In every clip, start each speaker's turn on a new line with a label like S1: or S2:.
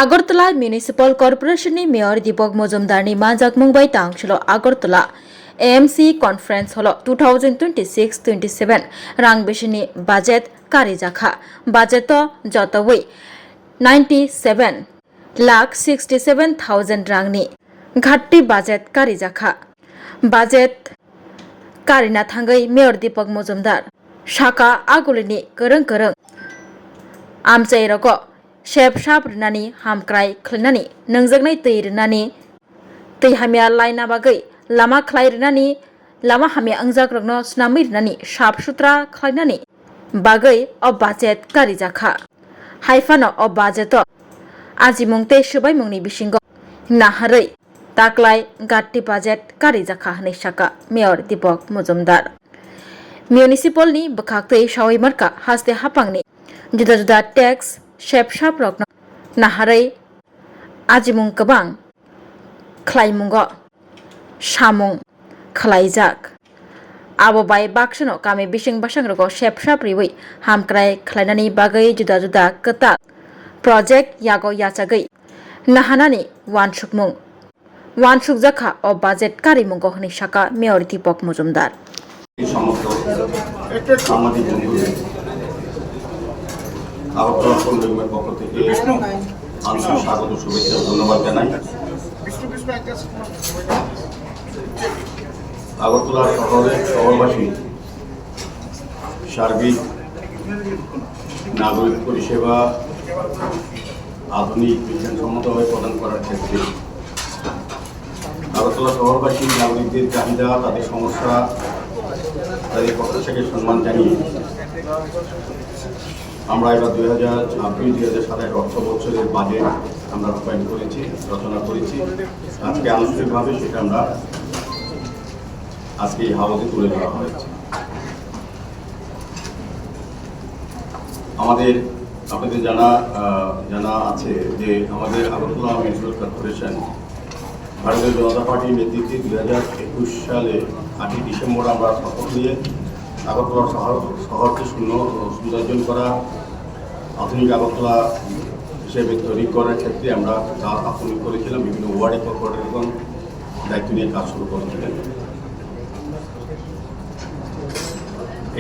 S1: Agartala municipal কর্পোরেশननि mayor दीपक मजुमदारनि माजाक Mumbai टाउनशिल Agartala AMC conference हल 2026-27 रां बेसेनि budget कारिजाखा budget जतवै 97,67,000 रांनि घाट्टी बाजेट कारिजाखा बाजेट कारिना थांगै मेयर दीपक मजुमदार साका आगुलिनि गोरों आमचाइ रग शेप साप रिनानि हामक्राय खलनानि नोंजोंनाय दै रिनानि दै हामिया लाइना बागै लामा खलाय रिनानि लामा हामिया अंजाक रगनो सुनामै रिनानि साफ सुथरा खलायनानि बागै अब बाजेट कारिजाखा हाइफानो अब बाजेट आजिमुंते सुबाय मुंनि बिसिंगो नाहारै ताक्लाय गाट्टी बाजेट कारिजाखा हनै साका मेयर दीपक मजुमदार म्युनिसिपालनि बखाक्तै सावै मार्का हास्ते हापांनि जुदा जुदा टेक्स शेप साप रगनो नाहारै आजिमुं गोबां खलायमुंगो सामुं खलायजाक आबो बाय बाक्सनो गामि बिसिं बासांरगो शेप साप रिवै हामक्राय खलायनानि बागै जुदा जुदा कता प्रोजेक्ट यागो याचागै नाहानानि वानसुक जाखा ओ बाजेट कारिमुंगो हनै साका मेयर दीपक मजुमदार
S2: আগরতলা পৌর নিগমের পক্ষ থেকে আন্তরিক স্বাগত শুভেচ্ছা ধন্যবাদ জানাই। আগরতলা শহরবাসী সার্বিক নাগরিক পরিষেবা আধুনিক বিজ্ঞানসম্মতভাবে প্রদান করার ক্ষেত্রে আগরতলা শহরবাসী নাগরিকদের চাহিদা, তাদের সমস্যা, তাদের প্রত্যাশাকে সম্মান জানিয়ে আমরা এবার 2026-2027 অর্থ বছরের বাজেট আমরা রূপায়ণ করেছি, রচনা করেছি। আজকে আনুষ্ঠানিকভাবে সেটা আমরা আজকে এই হাউসে তুলে ধরা হয়েছে। আমাদের আপনাদের জানা আছে যে আমাদের আগরতলা মিউনিসিপাল কর্পোরেশন ভারতীয় জনতা পার্টির নেতৃত্বে 2021 সালে 8ই ডিসেম্বর আমরা শপথ নিয়ে আগরতলা শহরকে সৌন্দর্যায়ন করা, আধুনিক আগরতলা হিসেবে তৈরি করার ক্ষেত্রে আমরা কাজ আত্মনিয়োগ করেছিলাম। বিভিন্ন ওয়ার্ডে কর্পোরেটরগণ দায়িত্ব নিয়ে কাজ শুরু করেছিলেন।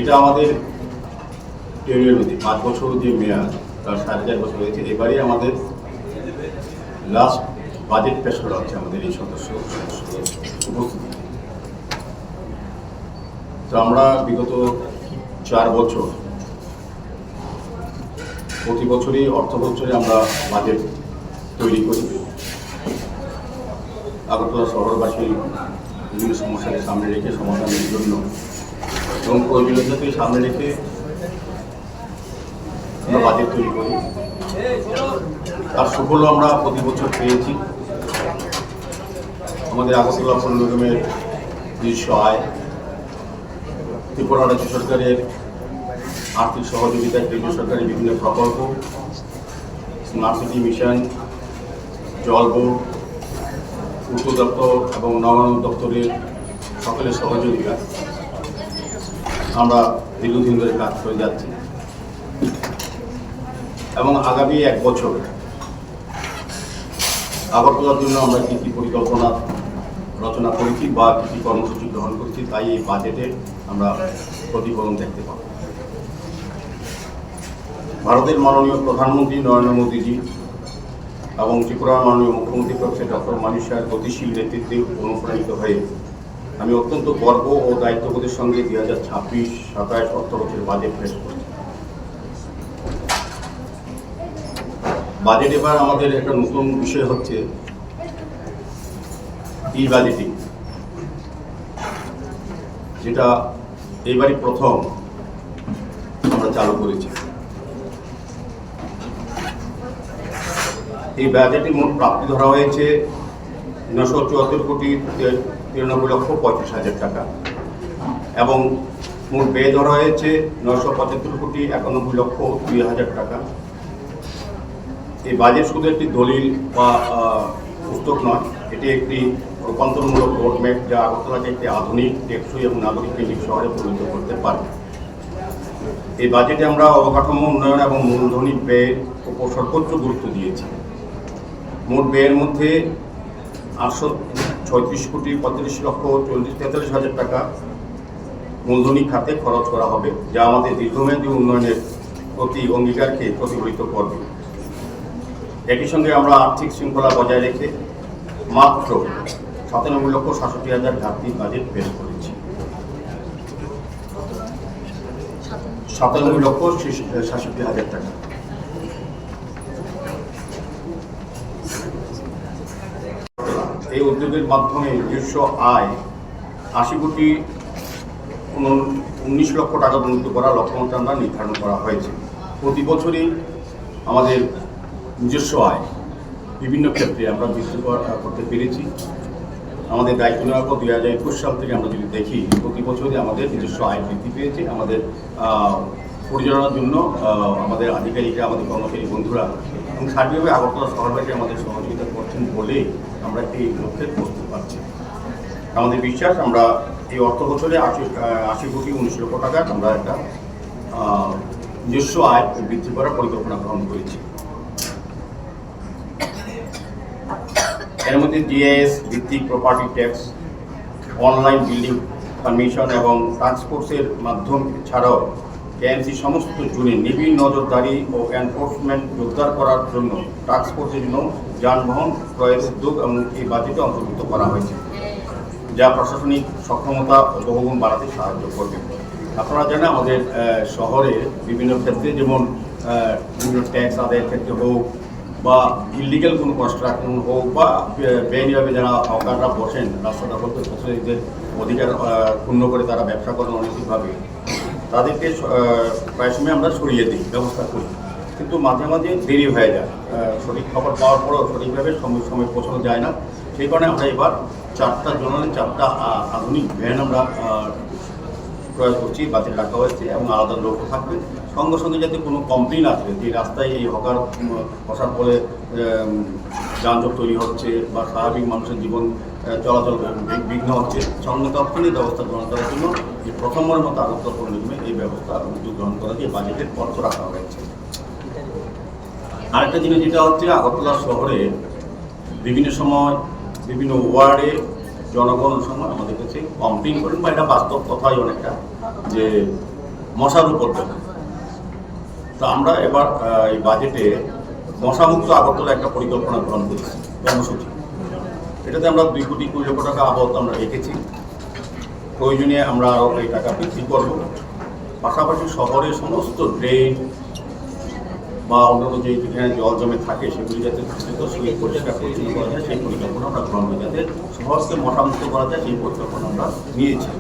S2: এটা আমাদের টেরিয়র নদী 5 বছর যে মেয়াদ, তার 4.5 বছর হয়েছে। এবারে আমাদের লাস্ট বাজেট পেশ করা হচ্ছে আমাদের এই সদস্য উপস্থিতি। তো আমরা বিগত 4 বছর প্রতি বছরই অর্থ বছরে আমরা বাজেট তৈরি করি আগরতলা শহরবাসীর বিভিন্ন সমস্যাকে সামনে রেখে সমাধানের জন্য এবং প্রয়োজনীয়তাকে সামনে রেখে আমরা বাজেট তৈরি করি। তার সুফল আমরা প্রতি বছর পেয়েছি। আমাদের আগরতলা পৌর নিগমের নিজস্ব আয়, ত্রিপুরা রাজ্য সরকারের আর্থিক সহযোগিতা, কেন্দ্রীয় সরকারের বিভিন্ন প্রকল্প, স্মার্ট সিটি মিশন, জল বোর্ড, পূর্ত দপ্তর এবং নবায়ন দপ্তরের সকলের সহযোগিতা আমরা দীর্ঘদিন ধরে কাজ করে যাচ্ছি এবং আগামী 1 বছর আগরতলার জন্য আমরা কী কী পরিকল্পনা রচনা করেছি বা কী কী কর্মসূচি গ্রহণ করেছি, তাই এই বাজেটে আমরা প্রতিফলন দেখতে পাবো। ভারতের মাননীয় প্রধানমন্ত্রী নরেন্দ্র মোদীজি এবং ত্রিপুরার মাননীয় মুখ্যমন্ত্রী প্রফেসর ডক্টর মানিশ সাহের গতিশীল নেতৃত্বে অনুপ্রাণিত হয়ে আমি অত্যন্ত গর্ব ও দায়িত্ববোধের সঙ্গে 2026-27 অর্থ বছরের বাজেট পেশ করছি। বাজেট এবার আমাদের একটা নতুন বিষয় হচ্ছে ই বাজেটিং, যেটা এইবারই প্রথম আমরা চালু করেছি। এই বাজেটে মোট প্রাপ্তি ধরা হয়েছে 974,93,35,000 টাকা এবং মোট ব্যয় ধরা হয়েছে 975,91,02,000 টাকা। এই বাজেট শুধু একটি দলিল বা পুস্তক নয়, এটি একটি রূপান্তরমূলক রোডম্যাপ যা আগরতলাকে একটি আধুনিক, টেকসই এবং নাগরিক কেন্দ্রিক শহরে পরিণত করতে পারে। এই বাজেটে আমরা অবকাঠামো উন্নয়ন এবং মূলধনী ব্যয়ের উপর সর্বোচ্চ গুরুত্ব দিয়েছি। মোট ব্যয়ের মধ্যে 836,35,43,43,000 টাকা মূলধনী খাতে খরচ করা হবে, যা আমাদের দীর্ঘমেয়াদী উন্নয়নের প্রতি অঙ্গীকারকে প্রতিফলিত করবে। একই সঙ্গে আমরা আর্থিক শৃঙ্খলা বজায় রেখে মাত্র 97,67,000 ঘাটতি বাজেট পেশ করেছি। 97,67,000 টাকা। এই উদ্যোগের মাধ্যমে নিজস্ব আয় 80,19 লক্ষ টাকা উন্নীত করার লক্ষ্যমাত্রা আমরা নির্ধারণ করা হয়েছে। প্রতি বছরই আমাদের নিজস্ব আয় বিভিন্ন ক্ষেত্রে আমরা বৃদ্ধি করতে পেরেছি। আমাদের দায়িত্ব নেওয়ার পর 2021 সাল থেকে আমরা যদি দেখি, প্রতি বছরই আমাদের নিজস্ব আয় বৃদ্ধি পেয়েছে। আমাদের পরিচালনার জন্য আমাদের আধিকারিকরা, আমাদের কর্মচারী বন্ধুরা এবং সার্বিকভাবে আগরতলা শহরবাসী আমাদের সহযোগিতা করছেন বলে আমরা এই লক্ষ্যে পৌঁছতে পারছি। আমাদের বিশ্বাস, আমরা এই অর্থ বছরে 80,19 লক্ষ টাকা আমরা একটা নিজস্ব আয় বৃদ্ধি করার পরিকল্পনা গ্রহণ করেছি। এর মধ্যে জিআইএস ভিত্তিক property tax, online building permission এবং ট্রান্সপোর্টের মাধ্যম ছাড়াও কেএমসি সমস্ত জুনে নিবিড় নজরদারি ও এনফোর্সমেন্ট জোরদার করার জন্য ট্রান্সপোর্টের জন্য যানবাহন ক্রয়ের উদ্যোগ এবং এই বাজেটে অন্তর্ভুক্ত করা হয়েছে, যা প্রশাসনিক সক্ষমতা ও বহুগুণ বাড়াতে সাহায্য করবে। আপনারা জানেন, আমাদের শহরে বিভিন্ন ক্ষেত্রে, যেমন বিভিন্ন ট্যাক্স আদায়ের ক্ষেত্রে হোক বা ইলিগাল কোনো কনস্ট্রাকশন হোক বা বেআইনিভাবে যারা হকাররা বসেন রাস্তাটা বলতে বসেদের অধিকার ক্ষুণ্ণ করে তারা ব্যবসা করেন অনৈতিকভাবে, তাদেরকে প্রায় সময় আমরা সরিয়ে দিই, ব্যবস্থা করি। কিন্তু মাঝে মাঝে দেরি হয়ে যায়, সঠিক খবর পাওয়ার পরেও সঠিকভাবে সময় পৌঁছানো যায় না। সেই কারণে আমরা এবার 4টা জোনালে 4টা আধুনিক ভ্যান আমরা ক্রয় করছি, বাজেট রাখা হয়েছে এবং আলাদা লোক থাকবে। সঙ্গে সঙ্গে যাতে কোনো কমপ্লেন আসে যে রাস্তায় এই হকার বসার ফলে যানজট তৈরি হচ্ছে বা স্বাভাবিক মানুষের জীবন চলাচল বিঘ্ন হচ্ছে, সঙ্গে তৎক্ষণিক ব্যবস্থা গ্রহণ করার জন্য যে প্রথমবারের মতো আগরতলা পৌর নিগমে এই ব্যবস্থা উদ্যোগ গ্রহণ করা দিয়ে বাজেটের অর্থ রাখা হয়েছে। আরেকটা জিনিস যেটা হচ্ছে, আগরতলা শহরে বিভিন্ন সময় বিভিন্ন ওয়ার্ডে জনগণ সময় আমাদের কাছে কমপ্লেন করেন, বা এটা বাস্তব কথাই অনেকটা, যে মশার উপদ্রব। তো আমরা এবার এই বাজেটে মশামুক্ত আগরতলা একটা পরিকল্পনা গ্রহণ করেছি, কর্মসূচি। এটাতে আমরা 2,20 লক্ষ টাকা আপাতত আমরা রেখেছি। প্রয়োজনে আমরা আরও এই টাকা বৃদ্ধি করব। পাশাপাশি শহরের সমস্ত ড্রেন বা অন্যান্য যেখানে জল জমে থাকে সেগুলি যাতে পরিষ্কার পরিচ্ছন্ন করা যায় সেই পরিকল্পনা আমরা গ্রহণ করি, যাতে শহরকে মশামুক্ত করা যায় সেই পরিকল্পনা আমরা নিয়েছি।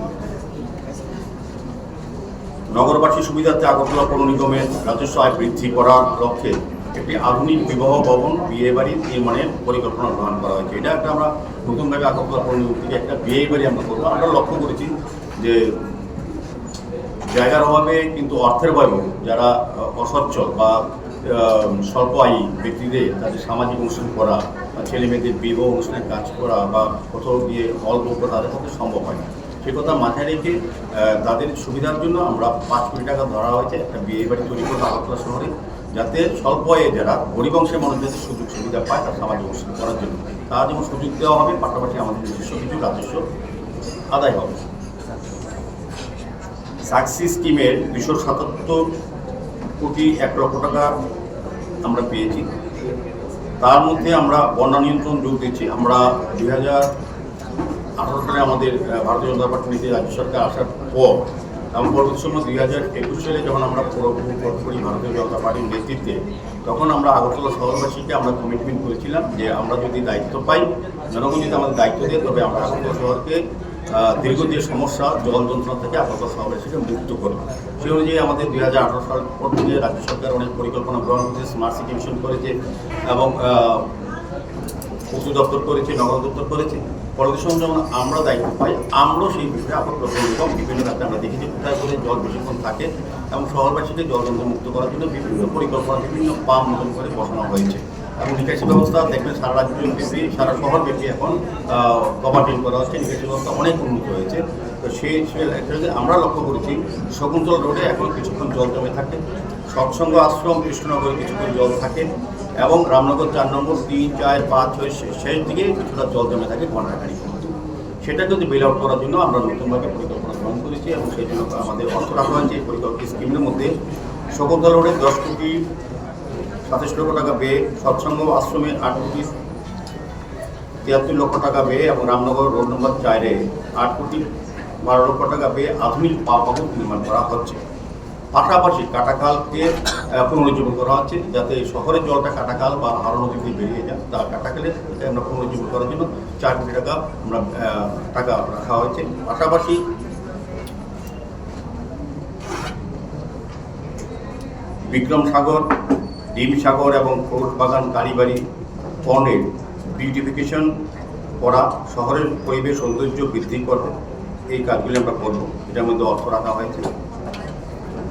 S2: নগরবাসী সুবিধার্থে আগরতলা পৌর নিগমের রাজস্ব আয় বৃদ্ধি করার লক্ষ্যে একটি আধুনিক বিবাহ ভবন, বিয়ে বাড়ি নির্মাণের পরিকল্পনা গ্রহণ করা হয়েছে। এটা একটা আমরা নতুনভাবে আগরতলা পৌর নিগম থেকে একটা বিয়ে বাড়ি আমরা করবো। আমরা লক্ষ্য করেছি যে জায়গার অভাবে কিন্তু অর্থের অভাবে যারা অসচ্ছল বা স্বল্প আয়ী ব্যক্তিদের তাদের সামাজিক অনুষ্ঠান করা, ছেলে মেয়েদের বিবাহ অনুষ্ঠানে কাজ করা বা কোথাও গিয়ে হল বুক করা তাদের পক্ষে সম্ভব হয় না। সে কথা মাথায় রেখে তাদের সুবিধার জন্য আমরা 5 কোটি টাকা ধরা হয়েছে একটা বিয়ে বাড়ি তৈরি করবো আগরতলা শহরে, যাতে স্বল্প আয়ে যারা গরিব অংশের মানুষ যাতে সুযোগ সুবিধা পায় তার সামাজিক অনুষ্ঠান করার জন্য। তারা যেমন সুযোগ দেওয়া হবে, পাশাপাশি আমাদের নিজস্ব কিছু রাজস্ব আদায় হবে। সাকসেস স্কিমের 277,1 লক্ষ টাকা আমরা পেয়েছি। তার মধ্যে আমরা বন্যা নিয়ন্ত্রণ যোগ দিচ্ছি। আমরা 2018 সালে আমাদের ভারতীয় জনতা পার্টি নীতি রাজ্য সরকার আসার পর এবং পরবর্তী সময় 2021 সালে যখন আমরা পুরোপুরি করি ভারতীয় জনতা পার্টির নেতৃত্বে, তখন আমরা আগরতলা শহরবাসীকে আমরা কমিটমেন্ট করেছিলাম যে আমরা যদি দায়িত্ব পাই, জনগণ যদি আমাদের দায়িত্ব দেয়, তবে আমরা আগরতলা শহরকে দীর্ঘ যে সমস্যা জল যন্ত্রণা থেকে আগরতলা শহরবাসীকে মুক্ত করব। সেই অনুযায়ী আমাদের 2018 সাল পর থেকে রাজ্য সরকার অনেক পরিকল্পনা গ্রহণ করেছে, স্মার্ট সিটি মিশন করেছে এবং উঁচু দপ্তর করেছে, নগর দপ্তর করেছে। পরবর্তী সময় যখন আমরা দায়িত্ব পাই, আমরাও সেই বিষয়ে আগরতলা পৌর নিগম বিভিন্ন ক্ষেত্রে আমরা দেখেছি কোথায় করে জল বেশিক্ষণ থাকে এবং শহরবাসীকে জল যন্ত্র মুক্ত করার জন্য বিভিন্ন পরিকল্পনা, বিভিন্ন পাম্প নতুন করে বসানো হয়েছে। এবং নিকাশি ব্যবস্থা দেখবেন সারা রাজ্যব্যাপী, সারা শহরব্যাপী এখন কভার ড্রেন করা হচ্ছে, নিকাশি ব্যবস্থা অনেক উন্নত হয়েছে। তো সেই আমরা লক্ষ্য করেছি শকুন্তলা রোডে এখন কিছুক্ষণ জল জমে থাকে, সৎসঙ্গ আশ্রম কৃষ্ণনগরে কিছুক্ষণ জল থাকে এবং রামনগর 4 নম্বর 3, 4, 5, 6 শেষ দিকে কিছুটা জল জমে থাকে ঘণ্টাখানি। সেটা যদি বেল আউট করার জন্য আমরা নতুনভাবে পরিকল্পনা গ্রহণ করেছি এবং সেই জন্য আমাদের অর্থ রাখা হয়েছে এই পরিকল্পিত স্কিমের মধ্যে। শকুন্তলা রোডে 10 কোটি 27 লক্ষ টাকা ব্যয়ে, সৎসঙ্গ আশ্রমে 8 কোটি 73 লক্ষ টাকা ব্যয়ে এবং রামনগর রোড নম্বর 4-এ 8 কোটি 12 লক্ষ টাকা ব্যয়ে আধুনিক পাম্প নির্মাণ করা হচ্ছে। পাশাপাশি কাটাখালকে পুনরুজ্জীবন করা হচ্ছে, যাতে শহরের জলটা কাটাখাল বা হাওড়া নদী দিয়ে বেরিয়ে যায়। তা কাটাখালে আমরা পুনরুজ্জীবন করার জন্য 4 কোটি টাকা আমরা টাকা রাখা হয়েছে। পাশাপাশি বিক্রম সাগর, ডিম সাগর এবং ফোর্ট বাগান কালীবাড়ি পন্ডের বিউটিফিকেশন করা, শহরের পরিবেশ সৌন্দর্য বৃদ্ধি করবে, এই কাজগুলি আমরা করব। এটার মধ্যে অর্থ রাখা হয়েছে।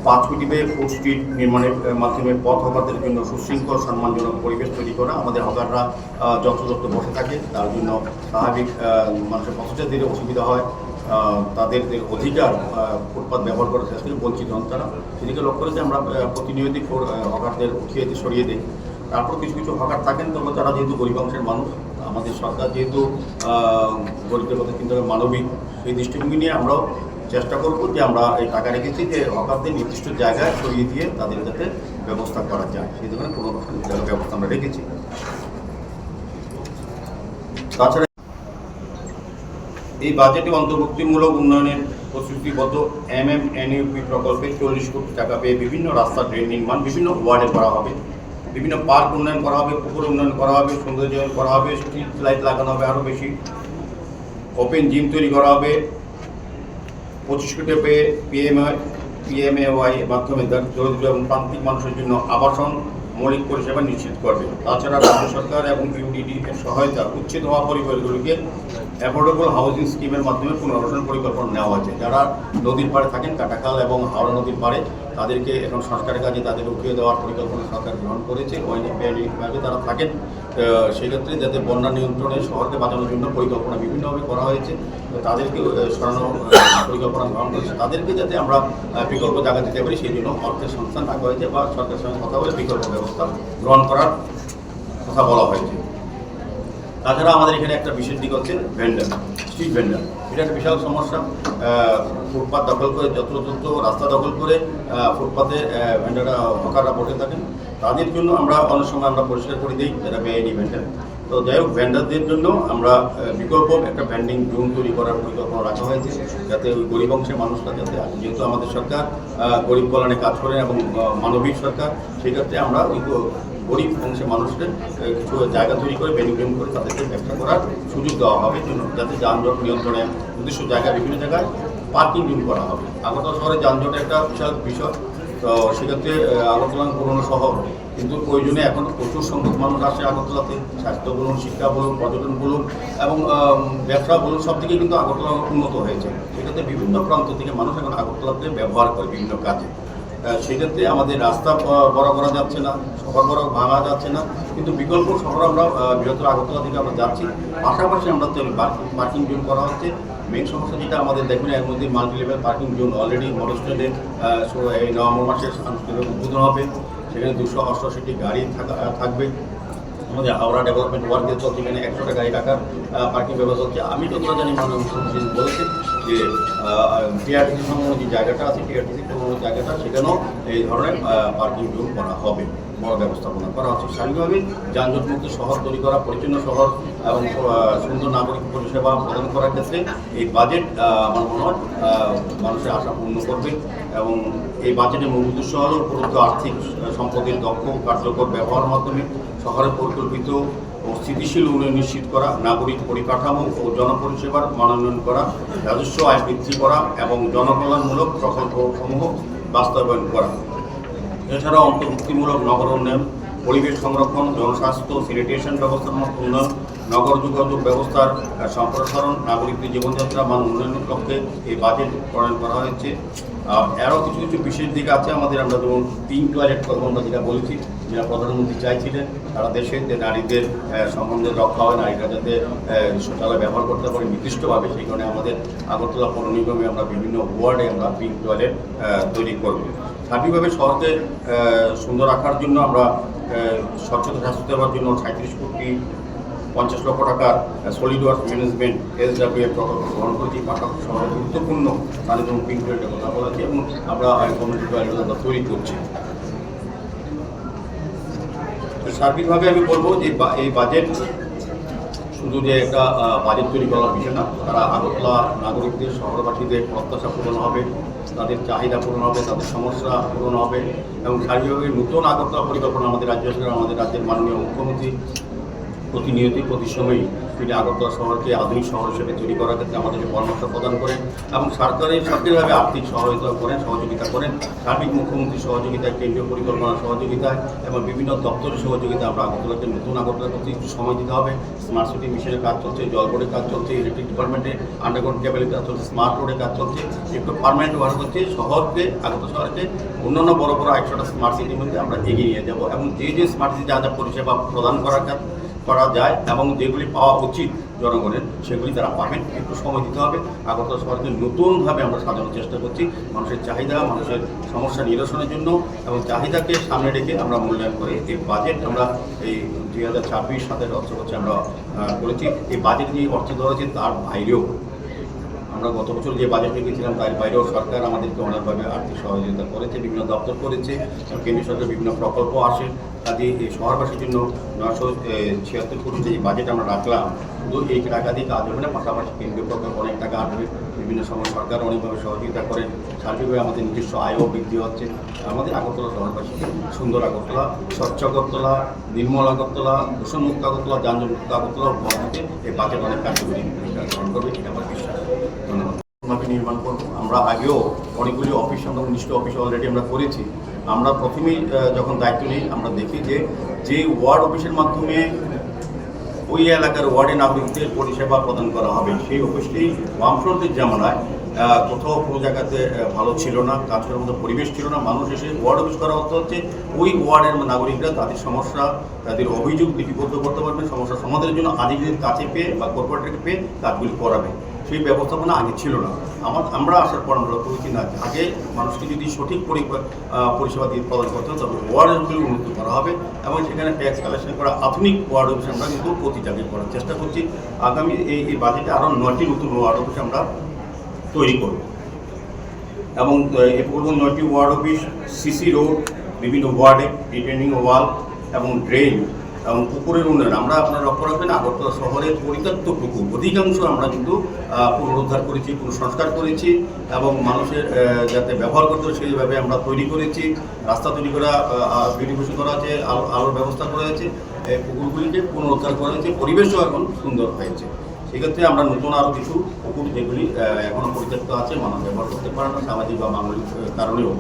S2: 5 কোটি ব্যয়ে ফুড স্ট্রিট নির্মাণের মাধ্যমে পথ হকারদের জন্য সুশৃঙ্খল সম্মানজনক পরিবেশ তৈরি করা। আমাদের হকাররা যত্রতত্র বসে থাকে, তার জন্য স্বাভাবিক মানুষের পথচারীদের অসুবিধা হয়, তাদের অধিকার ফুটপাত ব্যবহার করার চেষ্টা থেকে বঞ্চিত হন তারা। সেদিকে লক্ষ্য করে যে আমরা প্রতিনিয়তই হকারদের উঠিয়ে সরিয়ে দিই। তারপর কিছু কিছু হকার থাকেন, তবে তারা যেহেতু গরিব অংশের মানুষ, আমাদের সরকার যেহেতু গরিবদের কথা চিন্তা করে মানবিক, সেই দৃষ্টিভঙ্গি নিয়ে আমরাও চেষ্টা করব যে আমরা এই টাকা রেখেছি যে হকারদের নির্দিষ্ট জায়গায় সরিয়ে দিয়ে তাদের যাতে ব্যবস্থা করা যায়, সেই ধরনের কোনো ব্যবস্থা আমরা রেখেছি। তাছাড়া এই বাজেটে অন্তর্ভুক্তিমূলক উন্নয়নের প্রতিশ্রুতিবদ্ধ MMNUP প্রকল্পে 40 কোটি টাকা পেয়ে বিভিন্ন রাস্তা ড্রেন নির্মাণ বিভিন্ন ওয়ার্ডে করা হবে, বিভিন্ন পার্ক উন্নয়ন করা হবে, পুকুর উন্নয়ন করা হবে, সৌন্দর্যায়ন করা হবে, স্ট্রিট লাইট লাগানো হবে আরও বেশি, ওপেন জিম তৈরি করা হবে। 25 কোটি পেয়ে PMAY এর মাধ্যমে দরিদ্র এবং প্রান্তিক মানুষের জন্য আবাসন মৌলিক পরিষেবা নিশ্চিত করবে। তাছাড়া রাজ্য সরকার এবং UDD এর সহায়তা উচ্ছেদ হওয়া পরিবারগুলিকে অ্যাফোর্ডেবল হাউজিং স্কিমের মাধ্যমে পুনর্বাসন পরিকল্পনা নেওয়া হয়েছে। যারা নদীর পাড়ে থাকেন, কাটাখাল এবং হাওড়া নদীর পাড়ে, তাদেরকে এখন সংস্কারের কাজে তাদের উঠিয়ে দেওয়ার পরিকল্পনা সরকার গ্রহণ করেছে। ওইভাবে তারা থাকেন, সেক্ষেত্রে যাতে বন্যা নিয়ন্ত্রণে শহরকে বাঁচানোর জন্য পরিকল্পনা বিভিন্নভাবে করা হয়েছে, তাদেরকে সরানোর পরিকল্পনা গ্রহণ করেছে। তাদেরকে যাতে আমরা বিকল্প জায়গা দিতে পারি, সেই জন্য অর্থের সংস্থান রাখা হয়েছে বা সরকারের সঙ্গে কথা বলে বিকল্প ব্যবস্থা গ্রহণ করার কথা বলা হয়েছে। তাছাড়া আমাদের এখানে একটা বিশেষ দিক হচ্ছে ভেন্ডার, স্ট্রিট ভেন্ডার। এটা একটা বিশাল সমস্যা। ফুটপাত দখল করে, যত্রতত্র রাস্তা দখল করে ফুটপাতে ভেন্ডাররা হকাররা বসে থাকেন, তাদের জন্য আমরা অনেক সময় আমরা পরিষ্কার করে দিই, যারা বেআইনি ভেন্ডার। তো যাই হোক, ভেন্ডারদের জন্য আমরা বিকল্প একটা ভেন্ডিং জোন তৈরি করার পরিকল্পনা রাখা হয়েছে, যাতে ওই গরিব অংশের মানুষরা যাতে, যেহেতু আমাদের সরকার গরিব কল্যাণে কাজ করেন এবং মানবিক সরকার, সেক্ষেত্রে আমরা ওই গরিব অংশের মানুষদের কিছু জায়গা তৈরি করে বেনিফিট করে তাদেরকে ব্যবসা করার সুযোগ দেওয়া হবে, যাতে যানজট নিয়ন্ত্রণে নির্দিষ্ট জায়গায় বিভিন্ন জায়গায় পার্কিং জোন করা হবে। আগরতলা শহরে যানজটের একটা বিশাল বিষয়। তো সেক্ষেত্রে আগরতলা পুরনো শহর, কিন্তু প্রয়োজনে এখন প্রচুর সংখ্যক মানুষ আসে আগরতলাতে। স্বাস্থ্য বলুন, শিক্ষা বলুন, পর্যটন বলুন এবং ব্যবসা বলুন, সব দিকে কিন্তু আগরতলা উন্নত হয়েছে। সেক্ষেত্রে বিভিন্ন প্রান্ত থেকে মানুষ এখন আগরতলাতে ব্যবহার করে বিভিন্ন কাজে। সেক্ষেত্রে আমাদের রাস্তা বড় করা যাচ্ছে না, শহর বড় ভাঙা যাচ্ছে না, কিন্তু বিকল্প শহর আমরা বৃহত্তর আগরতলা থেকে আমরা যাচ্ছি। পাশাপাশি আমরা তো পার্কিং জোন করা হচ্ছে। মেন সমস্যা যেটা আমাদের দেখবেন, এর মধ্যে multi level parking zone already model স্ট্যান্ডে এই নভেম্বর মাসের আনুষ্ঠানিক উদ্বোধন হবে। সেখানে 288টি গাড়ি থাকবে। আমাদের হাওড়া ডেভেলপমেন্ট ওয়ার্কে চলছে, এখানে 100টা গাড়ি রাখার পার্কিং ব্যবস্থা হচ্ছে। আমি যতটা জানি মাননীয় মুখ্যমন্ত্রী বলেছেন যে TRTC সংলগ্ন যে জায়গাটা আছে, TRTC সংলগ্ন জায়গাটা, সেখানেও এই ধরনের পার্কিং জোন করা হবে, বড় ব্যবস্থাপনা করা হচ্ছে। স্বাভাবিকভাবে যানজটমুক্ত শহর তৈরি করা, পরিচ্ছন্ন শহর এবং সুন্দর নাগরিক পরিষেবা প্রদান করার ক্ষেত্রে এই বাজেট আমার মনে হয় মানুষের আশা পূর্ণ করবে। এবং এই বাজেটের মূল উদ্দেশ্য হল উপলব্ধ আর্থিক সম্পদের দক্ষ কার্যকর ব্যবহারের মাধ্যমে শহরের পরিকল্পিত ও স্থিতিশীল উন্নয়ন নিশ্চিত করা, নাগরিক পরিকাঠামো ও জনপরিষেবার মানোন্নয়ন করা, রাজস্ব আয় বৃদ্ধি করা এবং জনকল্যাণমূলক প্রকল্পসমূহ বাস্তবায়ন করা। এছাড়াও অন্তর্ভুক্তিমূলক নগর উন্নয়ন, পরিবেশ সংরক্ষণ, জনস্বাস্থ্য, স্যানিটেশন ব্যবস্থার উন্নয়ন, নগর যোগাযোগ ব্যবস্থার সম্প্রসারণ, নাগরিকদের জীবনযাত্রা মান উন্নয়নের লক্ষ্যে এই বাজেট প্রণয়ন করা হয়েছে। আরও কিছু কিছু বিশেষ দিক আছে আমাদের। আমরা যেমন পিঙ্ক টয়লেট করবো, আমরা যেটা বলেছি, যেটা প্রধানমন্ত্রী চাইছিলেন সারা দেশে, যে নারীদের সম্বন্ধে রক্ষা হয়, নারীরা যাতে শৌচালয় ব্যবহার করতে পারে নির্দিষ্টভাবে। সেই কারণে আমাদের আগরতলা পৌর নিগমে আমরা বিভিন্ন ওয়ার্ডে আমরা পিঙ্ক টয়লেট তৈরি করব। সার্বিকভাবে শহরকে সুন্দর রাখার জন্য আমরা স্বচ্ছতা স্বাস্থ্য দেওয়ার জন্য 37,50,00,000 টাকার সলিড ওয়ার্ক ম্যানেজমেন্ট SWA প্রকল্প গ্রহণ করেছি। পাশাপাশি শহরে গুরুত্বপূর্ণ তাদের জন্য পিঙ্ক টয়লেটের কথা বলেছি এবং আমরা কমিউনিটি টয়লেট আমরা তৈরি করছি। সার্বিকভাবে আমি বলবো যে এই বাজেট শুধু যে একটা বাজেট তৈরি করার বিষয় না, তারা আগরতলা নাগরিকদের শহরবাসীদের প্রত্যাশা পূরণ হবে, তাদের চাহিদা পূরণ হবে, তাদের সমস্যা পূরণ হবে এবং সার্বিকভাবে নতুন আগরতলা পরিকল্পনা আমাদের রাজ্য সরকার, আমাদের রাজ্যের মাননীয় মুখ্যমন্ত্রী প্রতিনিয়তই প্রতি সময়ই তিনি আগরতলা শহরকে আধুনিক শহর হিসেবে তৈরি করার ক্ষেত্রে আমাদেরকে পরামর্শ প্রদান করেন এবং সরকারিভাবে আর্থিক সহায়তা করেন, সহযোগিতা করেন। সার্বিক মুখ্যমন্ত্রীর সহযোগিতায়, কেন্দ্রীয় পরিকল্পনার সহযোগিতায় এবং বিভিন্ন দপ্তরের সহযোগিতায় আমরা আগরতলাকে নতুন আগরতলা করতে একটু সময় দিতে হবে। স্মার্ট সিটি মিশনের কাজ চলছে, জল বোর্ডের কাজ চলছে, ইলেকট্রিক ডিপার্টমেন্টে আন্ডারগ্রাউন্ড কেবলের কাজ চলছে, স্মার্ট রোডের কাজ চলছে, একটু পারমানেন্ট ওয়ার্ক হচ্ছে। শহরকে আগরতলা শহরকে অন্যান্য বড় বড় 100টা স্মার্ট সিটির মধ্যে আমরা এগিয়ে নিয়ে যাব এবং যে স্মার্ট সিটি যা যা পরিষেবা প্রদান করা যায় এবং যেগুলি পাওয়া উচিত জনগণের সেগুলি তারা পাবেন। একটু সময় দিতে হবে। আগরতলা শহরকে নতুনভাবে আমরা সাজানোর চেষ্টা করছি মানুষের চাহিদা, মানুষের সমস্যা নিরসনের জন্য এবং চাহিদাকে সামনে রেখে আমরা মূল্যায়ন করে এই বাজেট আমরা এই 2026-27 অর্থবছরে আমরা করেছি। এই বাজেট যে অর্থ দেওয়া হয়েছে তার বাইরেও আমরা গত বছর যে বাজেট রেখেছিলাম তার বাইরেও সরকার আমাদেরকে অনেকভাবে আর্থিক সহযোগিতা করেছে, বিভিন্ন দপ্তর করেছে, কেন্দ্রীয় সরকার বিভিন্ন প্রকল্প আসে। কাজে এই শহরবাসীর জন্য 976 কোটি যে বাজেট আমরা রাখলাম, শুধু এই টাকা দিয়ে কাজ হবে না, পাশাপাশি কেন্দ্রীয় প্রকল্প অনেক টাকা আসবে, বিভিন্ন সময় সরকার অনেকভাবে সহযোগিতা করেন। সার্বিকভাবে আমাদের নিজস্ব আয়ও বৃদ্ধি হচ্ছে। আমাদের আগরতলা শহরবাসীকে সুন্দর আগরতলা, স্বচ্ছ আগরতলা, নির্মল আগরতলা, দূষণমুক্ত আগরতলা, যানজটমুক্ত আগরতলা বলতে এই বাজেট অনেক কার্যকরী ভূমিকা গ্রহণ করবে, এটা আমার বিশ্বাস। ধন্যবাদ। নির্মাণ করবো। আমরা আগেও অনেকগুলি অফিস, আমরা 19টা অফিস অলরেডি আমরা করেছি। আমরা প্রথমেই যখন দায়িত্ব নিই আমরা দেখি যে ওয়ার্ড অফিসের মাধ্যমে ওই এলাকার ওয়ার্ডে নাগরিকদের পরিষেবা প্রদান করা হবে সেই অফিসটি বামফ্রন্টের জামানায় কোথাও কোনো জায়গাতে ভালো ছিল না, কাজ করার মতো পরিবেশ ছিল না। মানুষ এসে ওয়ার্ড অফিস করা অর্থ হচ্ছে ওই ওয়ার্ডের নাগরিকরা তাদের সমস্যা, তাদের অভিযোগ লিপিবদ্ধ করতে পারবেন, সমস্যা সমাধানের জন্য আধিকারিকদের কাছে পেয়ে বা কর্পোরেটরকে পেয়ে কাজগুলি করাবে। সেই ব্যবস্থাপনা আগে ছিল না। আমরা আসার পর আমরা করেছি না, আগে মানুষকে যদি সঠিক পরিষেবা দিয়ে প্রদান করতে হবে তবে ওয়ার্ডগুলি উন্নত করা হবে এবং সেখানে ট্যাক্স কালেকশন করা আধুনিক ওয়ার্ড অফিস আমরা কিন্তু প্রতি জায়গায় করার চেষ্টা করছি। আগামী এই বাজেটে আরও 9টি নতুন ওয়ার্ড অফিস আমরা তৈরি করব এবং এ পূর্ব 9টি ওয়ার্ড অফিস সিসি রোড, বিভিন্ন ওয়ার্ডে রিটেনিং ওয়াল এবং ড্রেন এবং পুকুরের উন্নয়ন। আমরা আপনারা লক্ষ্য রাখবেন আগরতলা শহরের পরিত্যক্ত পুকুর অধিকাংশ আমরা কিন্তু পুনরুদ্ধার করেছি, পুনঃসংস্কার করেছি এবং মানুষের যাতে ব্যবহার করতে সেইভাবে আমরা তৈরি করেছি। রাস্তা তৈরি করা, বিউটিফিকেশন করা আছে, আলোর ব্যবস্থা করা হয়েছে, পুকুরগুলিকে পুনরুদ্ধার করা হয়েছে, পরিবেশও এখন সুন্দর হয়েছে। সেক্ষেত্রে আমরা নতুন আরও কিছু পুকুর যেগুলি এখনও পরিত্যক্ত আছে, মানুষ ব্যবহার করতে পারে না, সামাজিক বা মানবিক কারণেও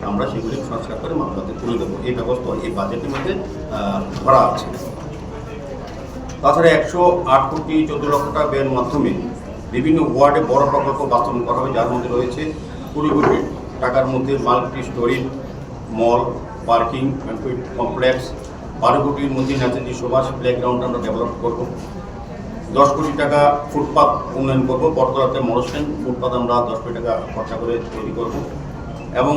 S2: আমরা সেগুলি সংস্কার করে মানুষ হাতে তুলে দেবো। এই ব্যবস্থা এই বাজেটের মধ্যে ধরা আছে। তাছাড়া 108,14,00,000 টাকা ব্যয়ের মাধ্যমে বিভিন্ন ওয়ার্ডে বড় প্রকল্প বাস্তবায়ন করা হবে, যার মধ্যে রয়েছে 20 কোটি টাকার মধ্যে মাল্টি স্টোরি মল, পার্কিং কমপ্লেক্স, 12 কোটির মধ্যে নেতাজি সুভাষ প্লেগ্রাউন্ড আমরা ডেভেলপ করব, 10 কোটি টাকা ফুটপাথ উন্নয়ন করবো, বটতলাতে মরস্টেন ফুটপাথ আমরা 10 কোটি টাকা খরচা করে তৈরি করব এবং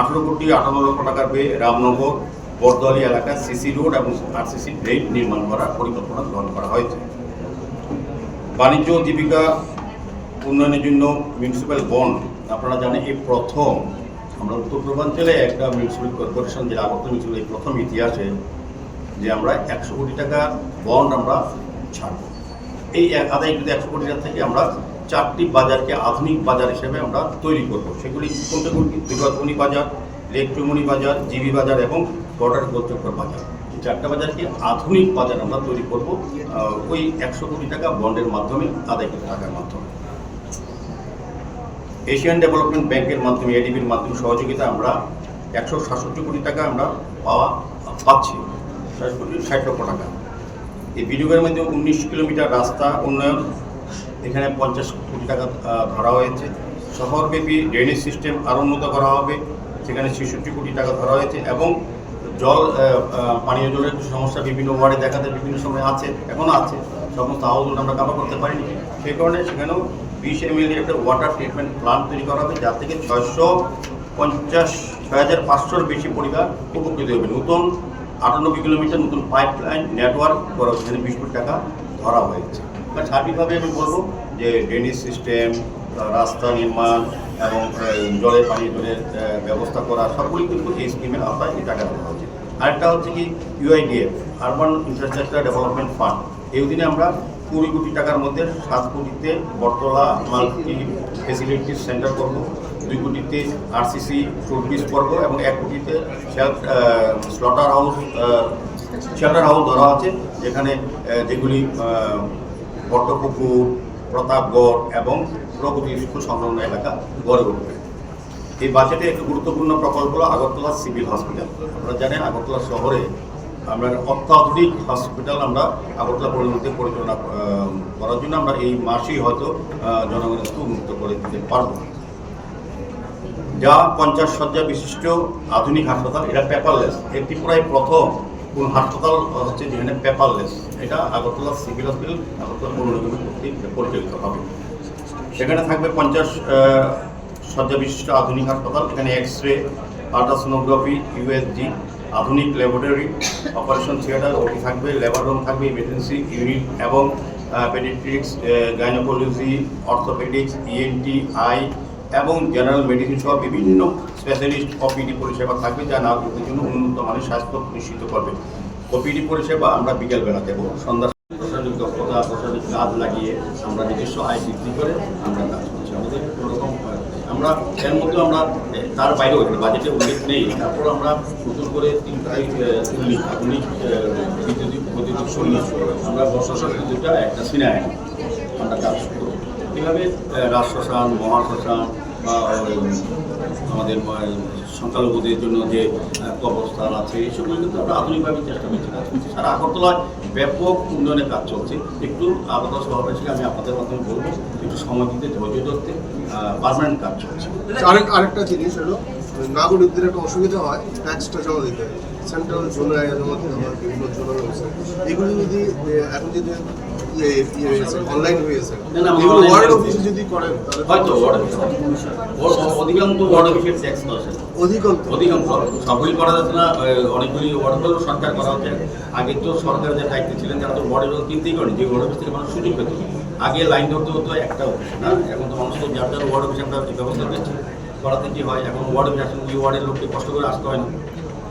S2: 18,58,00,000 টাকার ব্যয়ে রামনগর বরদোয়ালি এলাকায় সিসি রোড এবং RCC ড্রেন নির্মাণ করার পরিকল্পনা গ্রহণ করা হয়েছে। বাণিজ্য জীবিকা উন্নয়নের জন্য মিউনিসিপ্যাল বন্ড, আপনারা জানেন এই প্রথম আমরা উত্তর পূর্বাঞ্চলে একটা মিউনিসিপ্যাল কর্পোরেশন যে আগরতলা মিউনিসিপ্যাল এই প্রথম ইতিহাসে যে আমরা 100 কোটি টাকা বন্ড আমরা ছাড়ব। এই আদায়কৃত 100 কোটি টাকা থেকে আমরা 4টি বাজারকে আধুনিক বাজার হিসেবে আমরা তৈরি করব। সেগুলি কোনটা কোনটি? দুর্গাধনী বাজার, লেক চৌমনি বাজার, জিবি বাজার এবং বর্ডার গোলচক্কর বাজার। এই 4টা বাজারকে আধুনিক বাজার আমরা তৈরি করব ওই 100 কোটি টাকা বন্ডের মাধ্যমে, আদায়কৃত টাকার মাধ্যমে। এশিয়ান ডেভেলপমেন্ট ব্যাংকের মাধ্যমে, এডিবির মাধ্যমে সহযোগিতা আমরা 167 কোটি টাকা আমরা পাচ্ছি, 60 লক্ষ টাকা। এই বিনিয়োগের মধ্যে 19 কিলোমিটার রাস্তা উন্নয়ন, এখানে 50 কোটি টাকা ধরা হয়েছে। শহরব্যাপী ড্রেনেজ সিস্টেম আরও উন্নত করা হবে, সেখানে 66 কোটি টাকা ধরা হয়েছে এবং পানীয় জলের কিছু সমস্যা বিভিন্ন ওয়ার্ডে দেখাতে বিভিন্ন সময় আছে, এখনও আছে, সমস্ত হাউসগুলো আমরা কাভার করতে পারিনি। সেই কারণে সেখানেও 20 ml একটা ওয়াটার ট্রিটমেন্ট প্লান্ট তৈরি করা হবে, যার থেকে 650 6,500-র বেশি পরিবার উপকৃত হবে। নতুন 98 কিলোমিটার নতুন পাইপলাইন নেটওয়ার্ক করা, সেখানে 20 কোটি টাকা ধরা হয়েছে। সার্বিকভাবে আমি বলবো যে ড্রেনেজ সিস্টেম, রাস্তা নির্মাণ এবং জলের জলের ব্যবস্থা করা, সবগুলি কিন্তু এই স্কিমের আওতায় এই টাকা দেওয়া হচ্ছে। আরেকটা হচ্ছে কি UIDF, urban infrastructure development fund. এই অধীনে আমরা 20 কোটি টাকার মধ্যে 7 কোটিতে বটতলা মাল্টি ফেসিলিটিস সেন্টার করবো, 2 কোটিতে RCC শোপিস করবো এবং 1 কোটিতে শেল্টার হাউস ধরা আছে, যেখানে যেগুলি বট্টপুকুর, প্রতাপগড় এবং প্রগতি স্কুল সংলগ্ন এলাকা গড়ে উঠবে। এই বাজেটে একটি গুরুত্বপূর্ণ প্রকল্প হলো আগরতলা সিভিল হসপিটাল। আপনারা জানেন আগরতলা শহরে আমরা অত্যাধুনিক হসপিটাল আমরা আগরতলা পরিণতি পরিচালনা করার জন্য আমরা এই মাসেই হয়তো জনগণের উন্মুক্ত করে দিতে পারব। যা 50 শয্যা বিশিষ্ট আধুনিক হাসপাতাল, এটা পেপারলেস। এর ত্রিপুরায় প্রথম কোন হাসপাতাল হচ্ছে যেখানে পেপারলেস। এটা আগরতলা সিভিল হসপিটাল আগরতলা পৌরনিগম কর্তৃক পরিচালিত হবে। সেখানে থাকবে 50 শয্যা বিশিষ্ট আধুনিক হাসপাতাল। এখানে এক্সরে, আল্ট্রাসোনোগ্রাফি, USG, আধুনিক ল্যাবরেটরি, অপারেশন থিয়েটার, ওটি থাকবে, লেবার রুম থাকবে, ইমার্জেন্সি ইউনিট এবং paediatrics, gynaecology, orthopaedics, ENT, I এবং জেনারেল মেডিসিন সহ বিভিন্ন স্পেশালিস্ট OPD পরিষেবা থাকবে, যা নাগরিকদের জন্য উন্নত মানের স্বাস্থ্য নিশ্চিত করবে। OPD পরিষেবা আমরা বিকেলবেলা দেব, সন্ধ্যা প্রশাসনিক দক্ষতা, প্রশাসনিক কাজ লাগিয়ে আমরা নিজস্ব আয় বৃদ্ধি করে আমরা কাজ করছি। আমাদের কোনোরকম আমরা এর মধ্যে আমরা তার বাইরেও বাজেটে উল্লেখ নেই। তারপর আমরা নতুন করে 3 আধুনিক বৈদ্যুতিক সৈনিক আমরা বর্ষা দুটা একটা সিনায় আমরা কাজ করব। এইভাবে রাজশ্মশান, মহাশ্মশান বা আমাদের সংখ্যালঘুদের জন্য যে কবরস্থান আছে, এইসবগুলো কিন্তু আমরা আধুনিকভাবে চেষ্টা করছি কাজ করছি। সারা আগরতলায় ব্যাপক উন্নয়নের কাজ চলছে। একটু আগরতলা শহরবাসীকে আমি আপনাদের মাধ্যমে বলবো একটু সময় দিতে, ধৈর্য ধরতে, পার্মানেন্ট কাজ চলছে।
S3: আরেকটা জিনিস হলো, নাগরিকদের একটা অসুবিধা হয় ট্যাক্সটা জমা দিতে, সেন্ট্রাল জোনে জমা দিতে হয়, বিভিন্ন জোনে রয়েছে। এগুলো যদি এখন যদি অনলাইন হয়েছে, এগুলো ওয়ার্ড অফিসে যদি করেন
S2: হয়তো অধিকাংশ ওয়ার্ড অফিসের ট্যাক্স অধিকাংশ সবই করা যাচ্ছে না। অনেকগুলি ওয়ার্ডগুলো সরকার করা হচ্ছে। আগে তো সরকারের যে দায়িত্ব ছিলেন তারা তো ওয়ার্ডের কিনতেই করেন, যে ওয়ার্ড অফিস থেকে মানুষ সুযোগ পেত। আগে লাইন ধরতে হতো একটা অফিস না, এখন তো মানুষের যার যার ওয়ার্ড অফিসে আমরা ব্যবস্থা দিচ্ছি করাতে কি হয়, এখন ওয়ার্ড অফিস আসলে ওই ওয়ার্ডের লোককে কষ্ট করে আসতে হয় না।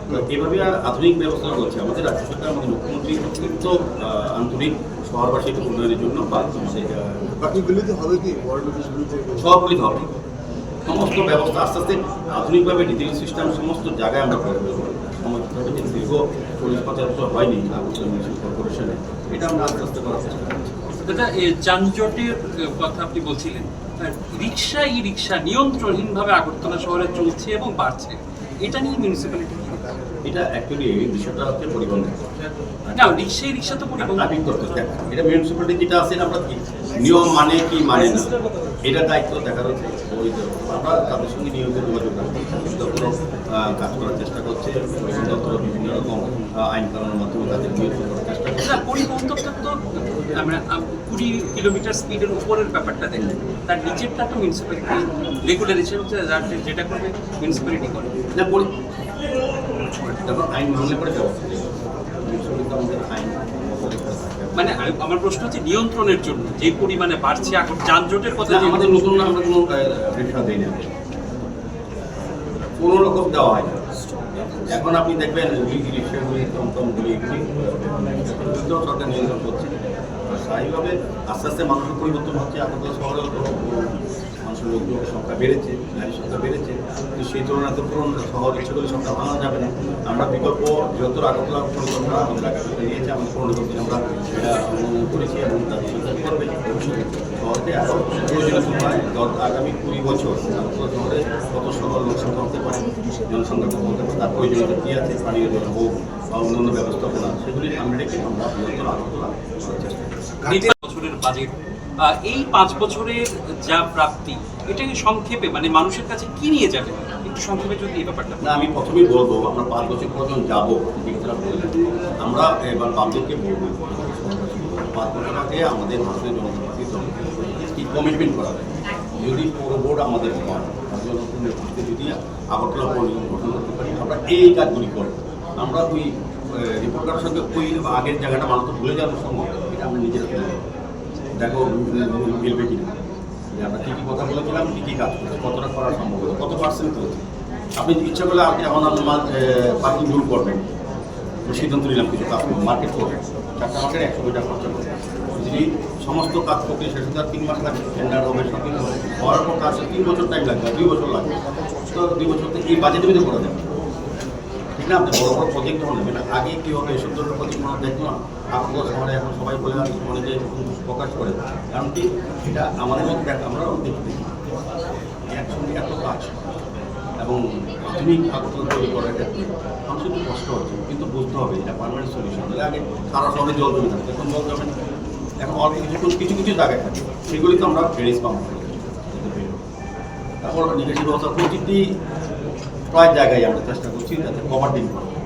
S2: তো এভাবে আধুনিক ব্যবস্থা করছে আমাদের রাজ্য সরকার, আমাদের মুখ্যমন্ত্রী অত্যন্ত আন্তরিক শহরবাসীর উন্নয়নের জন্য।
S3: বাকিগুলিতে হবে কি ওয়ার্ড অফিসগুলিতে
S2: সবগুলিতে হবে, সমস্ত ব্যবস্থা আস্তে আস্তে আধুনিকভাবে ডিজিটাল সিস্টেম সমস্ত জায়গায় আমরা করে দেবো। সমস্তভাবে যে দীর্ঘ 40-50 বছর হয়নি আগরতলা মিউনিসিপ্যাল কর্পোরেশনে, এটা আমরা আস্তে আস্তে করার চেষ্টা করছি।
S4: দাদা, যানজটের কথা আপনি বলছিলেন, রিক্সা নিয়ন্ত্রণহীনভাবে আগরতলা শহরে চলছে এবং বাড়ছে, এটা নিয়ে মিউনিসিপ্যালিটি
S2: এটা অ্যাকচুয়ালি এই বিষয়টা হচ্ছে পরিবহন
S4: না, রিক্সা তো পরিবহন
S2: ট্রাফিক করতে এটা মিউনিসিপ্যালিটি যেটা আছে আমরা কি নিয়ম মানে কি মানে না, এটা দায়িত্ব দেখার হচ্ছে ওই আমরা তাদের সঙ্গে নিয়মিত যোগাযোগ রাখছি। কাজ করার চেষ্টা করছে, পরিবহন দপ্তর বিভিন্ন রকম আইন কানুনের মাধ্যমে তাদের নিয়ন্ত্রণ করার চেষ্টা করছে।
S4: পরিবহন দপ্তর তো আমরা 20 কিলোমিটার স্পিডের উপরের ব্যাপারটা দেখেন, তার নিচেরটা তো মিউনিসিপ্যালিটি রেগুলেশন হচ্ছে, যেটা করবে মিউনিসিপ্যালিটি করে
S2: না। তারপর আইন মানলে পরে ব্যবস্থা আমাদের আইন।
S4: মানে আমার প্রশ্ন হচ্ছে নিয়ন্ত্রণের জন্য যে পরিমাণে বাড়ছে এখন যানজটের কথা,
S2: আমাদের নতুন আমরা কোনো রিক্সা দিই না, কোনো রকম দেওয়া হয় না। এখন আপনি দেখবেন রিক্সাগুলি, টমটমগুলি এগুলি সরকার নিয়ন্ত্রণ করছে। স্থায়ীভাবে আস্তে আস্তে মানুষের পরিবর্তন হচ্ছে। আগরতলা শহরেও তো মানুষের লোকজনের সংখ্যা বেড়েছে, নারীর সংখ্যা বেড়েছে, কিন্তু সেই তুলনায় তো পুরনো শহর ইচ্ছেগুলি সংখ্যা ভাঙা যাবে না। আমরা বিকল্প বৃহত্তর আগরতলা পরিকল্পনা আমাদের আগামীতে নিয়েছি, আমাদের পরিকল্পনা আমরা এটা অনুমোদন করেছি এবং তাদের চিন্তা করবে যে ভবিষ্যতে শহরকে আরও প্রয়োজনীয় সময় আগামী 20 বছর আগরতলা শহরে কত শহর লোকসংখ্যা হতে পারে, জনসংখ্যা কত হতে পারে, তার প্রয়োজনীয়তা কী আছে, পানীয় জল হোক বা অন্যান্য ব্যবস্থাপনা, সেগুলি আমরা রেখে আমরা বৃহত্তর আগরতলা করার চেষ্টা করি।
S4: বছরের বাজেট, এই 5 বছরের যা প্রাপ্তি, এটাকে সংক্ষেপে মানে মানুষের কাছে কি নিয়ে যাবে, একটু সংক্ষেপে যদি এই ব্যাপারটা।
S2: না, আমি প্রথমেই বলবো আমরা 5 বছর পর্যন্ত যাবো, আমরা এবার পাবলিককে বলবো 5 বছর আগে আমাদের ভারতীয় জনতা পার্টি কি কমিটমেন্ট করা যায়। যদি পুরো বোর্ড আমাদের হয় জনগণের নেতৃত্বে যদি আগরতলা পৌর নিগম গঠন করতে পারি, আমরা এই কাজগুলি করবো। আমরা ওই রিপোর্টারের সঙ্গে ওই আগের জায়গাটা মানুষ তো ভুলে যাওয়ার সম্ভব, এটা আমরা নিজেরা তুলে দেবো। দেখো মিলবে কিনা যে আমরা কী কী কথা বলেছিলাম, কী কী কাজ করছি, কতটা করা সম্ভব হতো, কত পার্সেন্ট করেছি। আপনি ইচ্ছা করলে আপনি এখন আমার পার্কিং রুল করবেন, সিদ্ধান্ত নিলাম কিছু কাজ করবো, মার্কেট করবেন, 4টা মার্কেট 100 কোটি টাকা খরচা করবেন। যদি সমস্ত কাজ প্রক্রিয়া শেষ হতে 3 মাস লাগবে, টেন্ডার হবে, সব কিছু হবে, হওয়ার পর কাজ 3 বছর টাইম লাগবে, 2 বছর লাগবে। তো 2 বছর এই বাজেটের ভিতরে করা যাবে, ঠিক না? আপনি বড় বড় প্রজেক্ট যখন নেবেন, আগে কী হবে এসব ধরনের প্রজেক্ট মানুষ দেখতো না। আপনার শহরে এখন সবাই বলে অনেকে প্রকাশ করে, কারণ কি এটা আমাদের মধ্যে আমরাও দেখতে একসঙ্গে এত কাজ এবং আধুনিক আগরতলা তৈরি করার ক্ষেত্রে মানুষের একটু কষ্ট হচ্ছে, কিন্তু বুঝতে হবে এটা পারমানেন্ট সলিউশন। তাহলে আগে সারা শহরে জল জমে থাকবে, এখন জল জমে না, এখন অল্প কিছু কিছু জায়গায় থাকে, সেগুলি তো আমরা ফেরিস পাম্প করি। তারপর নিকাশি ব্যবস্থা প্রতিটি প্রায় জায়গায় আমরা চেষ্টা করছি যাতে কভার দিন।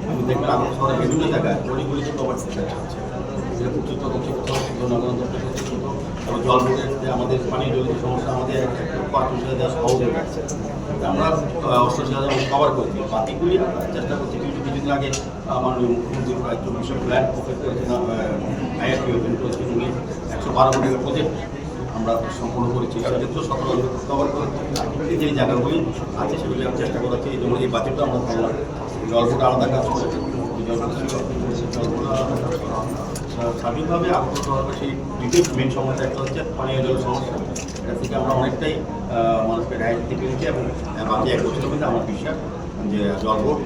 S2: আমি দেখবেন আগর শহরের বিভিন্ন জায়গায় গলিগুলিতে কভার দিতে চাচ্ছে, যেটা উচ্চত জনগণ এবং জল বোর্ডের যে আমাদের পানীয় জলের সমস্যা, আমাদের 5 দেওয়া সহজ হয়ে গেছে। আমরা 88,000 কভার করেছি, বাকিগুলি চেষ্টা করছি। কিছুদিন আগে মাননীয় মুখ্যমন্ত্রী প্রায় 24 ফ্ল্যাট ওপেন করেছেন, আইআরপি ওপেন করেছেন, উনি 112 কোটি প্রজেক্ট আমরা সম্পূর্ণ করেছি। সেক্ষেত্রে 17 কভার করে যে জায়গাগুলি আছে সেগুলি আমরা চেষ্টা করেছি। এই জন্য এই বাজেটটা আমরা ধরলাম, জলবোর্ড আলাদা কাজ করেছি, জলবোর্ড আলাদা কাজ করা। স্বাভাবিকভাবে আগরতলা সেই দুইটাই মেন সমস্যা, একটা হচ্ছে পানীয় জলের সমস্যা, এটা থেকে আমরা অনেকটাই মানুষকে রাইট থেকে নিচ্ছি এবং বাকি 1 বছরের মধ্যে আমার বিশ্বাস যে জলবোর্ড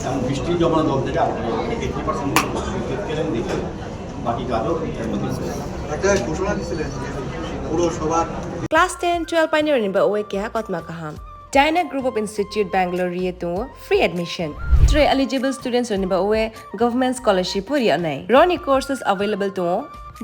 S2: এবং বৃষ্টির জমানো জল থেকে আপনার 80% কেলেন দেখে বাকি কাজও এর মধ্যে
S3: একটা ঘোষণা দিয়েছিলেন পুরসভার
S5: Class 10-12 pioneering ba oe kya kotma kaham. Dyna Group of Institute Bangalore to free admission. 3 eligible students on ba oe government scholarship puri anai. Roni courses available to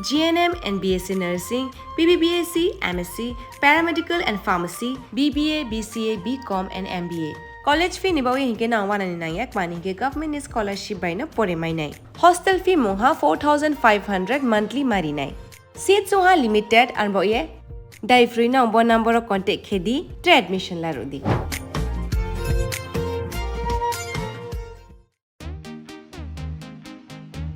S5: GNM and BSc Nursing, BBBSc, MSc, Paramedical and Pharmacy, BBA, BCA, BCom and MBA. College fee ni ba oe hinke na 199 yak mani ke government scholarship by na pore mai nai. Hostel fee moha 4,500 monthly mari nai. Seats soha limited and ba oe Dai free na number of contact khedi tre admission la rodi.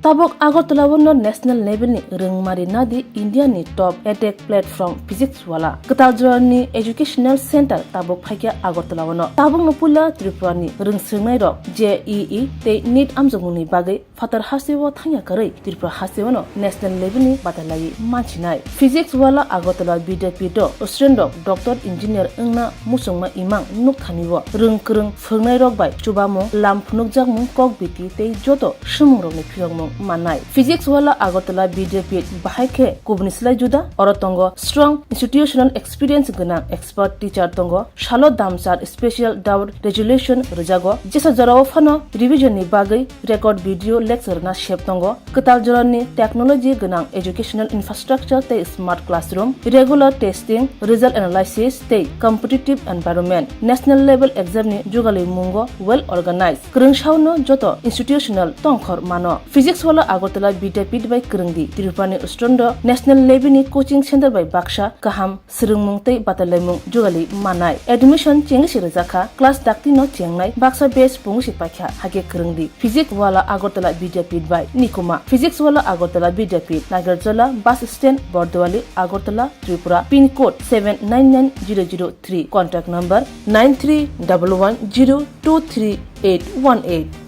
S6: Tabok Agortala wono national level ni rengmari nadi India ni top edtech platform physics wala Kataljra ni educational center tabok phaikia Agortala wono tabok nopula Tripura ni rengsirnai rok JEE te NEET amjongni bagai fatar hasewo thangya karai Tripura hasewono national level ni batalai manchinai physics wala Agortala BDPdo Australian doctor engineer engna musongma imang nukthaniwo rengkreng phungnai rok bai chubamo lamphunuk jakmung kok biti te joto shumungrok ni phirongmung manai physics wala Agortala BDP bahaike kubnislai juda orotongo strong institutional experience gana expert teacher tongo shalo damsar special doubt resolution rejago jesa jarao phano revision ni bagai record video lecture na shep tongo katal jorani technology gana educational infrastructure te smart classroom regular testing result analysis te competitive environment national level exam ni jugali mungo well organized krungshauno joto institutional tongkhor mano physics wala Agortala Bidapid by Krungdi Tirupani Ustrondo National Level Coaching Center by Baksha Kaham Sirungmung Tei Batalemung Jugali Manai Admission Chengi Rizaka Class Dakti no Chengnai Baksa Base Pungsi Pakha Hage Krungdi Physics wala Agortala Bidapid by Nikuma Physics wala Agortala Bidapid Nagarjala Bus Stand Bordwali Agortala Tripura Pin Code 799003 Contact number 9311023818